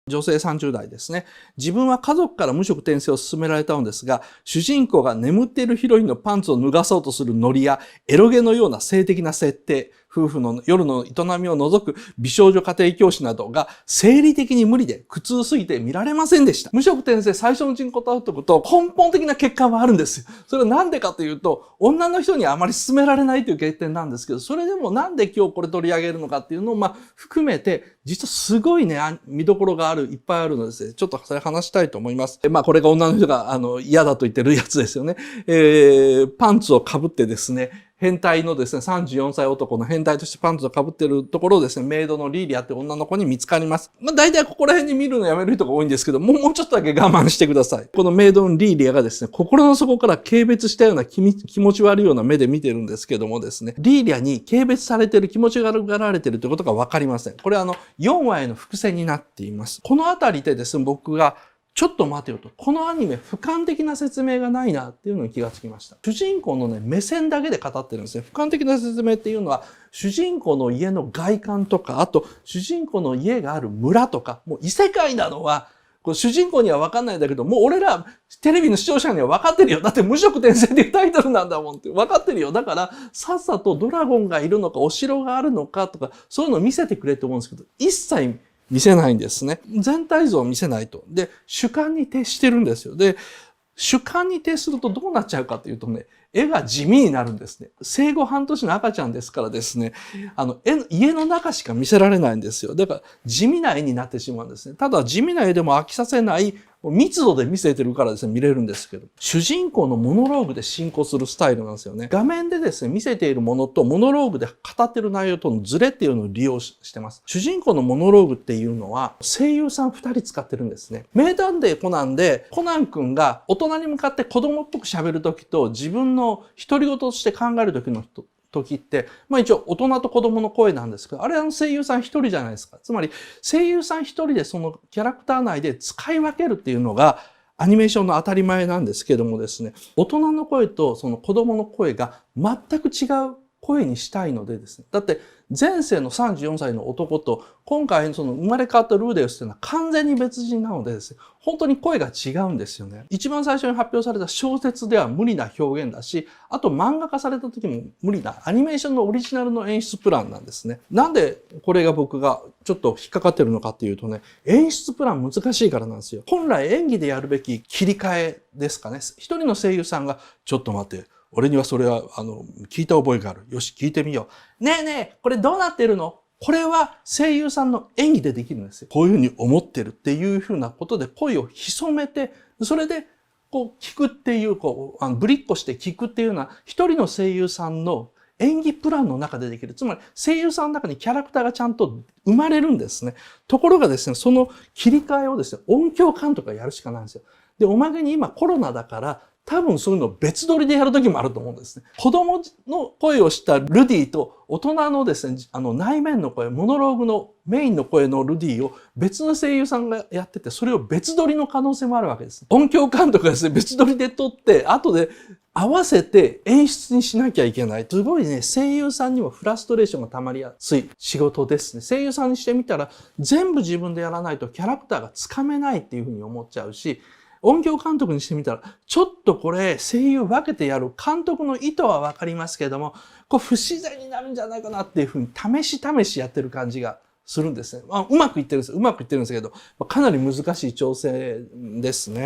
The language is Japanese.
女性30代ですね。自分は家族から無職転生を勧められたのですが、主人公が眠っているヒロインのパンツを脱がそうとするノリや、エロゲのような性的な設定、夫婦の夜の営みを除く美少女家庭教師などが生理的に無理で苦痛すぎて見られませんでした。無職転生最初のうちに断っておくと根本的な欠陥はあるんですよ。それはなんでかというと、女の人にあまり勧められないという欠点なんですけど、それでもなんで今日これ取り上げるのかっていうのを含めて、実はすごいね、見どころがいっぱいあるので、ちょっとそれ話したいと思います。これが女の人が嫌だと言ってるやつですよね。パンツを被ってですね、変態のですね、34歳男の変態としてパンツを被っているところをですね、メイドのリーリアって女の子に見つかります。大体ここら辺に見るのやめる人が多いんですけど、もうちょっとだけ我慢してください。このメイドのリーリアがですね、心の底から軽蔑したような気持ち悪いような目で見てるんですけどもですね、リーリアに軽蔑されている、気持ち悪がられているということがわかりません。これは4話への伏線になっています。このあたりでですね、僕がちょっと待てよと。このアニメ、俯瞰的な説明がないなっていうのに気がつきました。主人公のね、目線だけで語ってるんですね。俯瞰的な説明っていうのは、主人公の家の外観とか、あと、主人公の家がある村とか、もう異世界なのは、主人公には分かんないんだけど、もう俺ら、テレビの視聴者には分かってるよ。だって無職転生っていうタイトルなんだもんって分かってるよ。だから、さっさとドラゴンがいるのか、お城があるのかとか、そういうのを見せてくれって思うんですけど、一切見せないんですね。全体像を見せないと。で、主観に徹してるんですよ。で、主観に徹するとどうなっちゃうかというとね、絵が地味になるんですね。生後半年の赤ちゃんですからですね、家の中しか見せられないんですよ。だから地味な絵になってしまうんですね。ただ地味な絵でも飽きさせない密度で見せてるからですね、見れるんですけど。主人公のモノローグで進行するスタイルなんですよね。画面でですね、見せているものとモノローグで語っている内容とのズレっていうのを利用してます。主人公のモノローグっていうのは声優さん2人使ってるんですね。名探偵コナンでコナン君が大人に向かって子供っぽく喋るときと自分の独り言として考える時って、一応大人と子供の声なんですけど、あれ声優さん一人じゃないですか。つまり声優さん一人でそのキャラクター内で使い分けるっていうのがアニメーションの当たり前なんですけどもですね、大人の声とその子供の声が全く違う声にしたいのでですね。だって前世の34歳の男と今回その生まれ変わったルーデウスというのは完全に別人なのでですね、本当に声が違うんですよね。一番最初に発表された小説では無理な表現だし、あと漫画化された時も無理なアニメーションのオリジナルの演出プランなんですね。なんでこれが僕がちょっと引っかかってるのかっていうとね、演出プラン難しいからなんですよ。本来演技でやるべき切り替えですかね。一人の声優さんがちょっと待って、俺にはそれは聞いた覚えがある。よし、聞いてみよう。ねえねえ、これどうなってるの？これは声優さんの演技でできるんですよ。こういうふうに思ってるっていうふうなことで声を潜めて、それで聞くっていう、ぶりっこして聞くっていうのは、一人の声優さんの演技プランの中でできる。つまり声優さんの中にキャラクターがちゃんと生まれるんですね。ところがですね、その切り替えをですね、音響監督がやるしかないんですよ。で、おまけに今コロナだから、多分そういうのを別撮りでやる時もあると思うんですね。子供の声をしたルディと大人のですね、内面の声、モノローグのメインの声のルディを別の声優さんがやってて、それを別撮りの可能性もあるわけです。音響監督がですね、別撮りで撮って、後で合わせて演出にしなきゃいけない。すごいね、声優さんにもフラストレーションが溜まりやすい仕事ですね。声優さんにしてみたら、全部自分でやらないとキャラクターがつかめないっていうふうに思っちゃうし、音響監督にしてみたら、ちょっとこれ声優分けてやる監督の意図はわかりますけども、不自然になるんじゃないかなっていうふうに試しやってる感じがするんですね。うまくいってるんです。うまくいってるんですけど、かなり難しい調整ですね。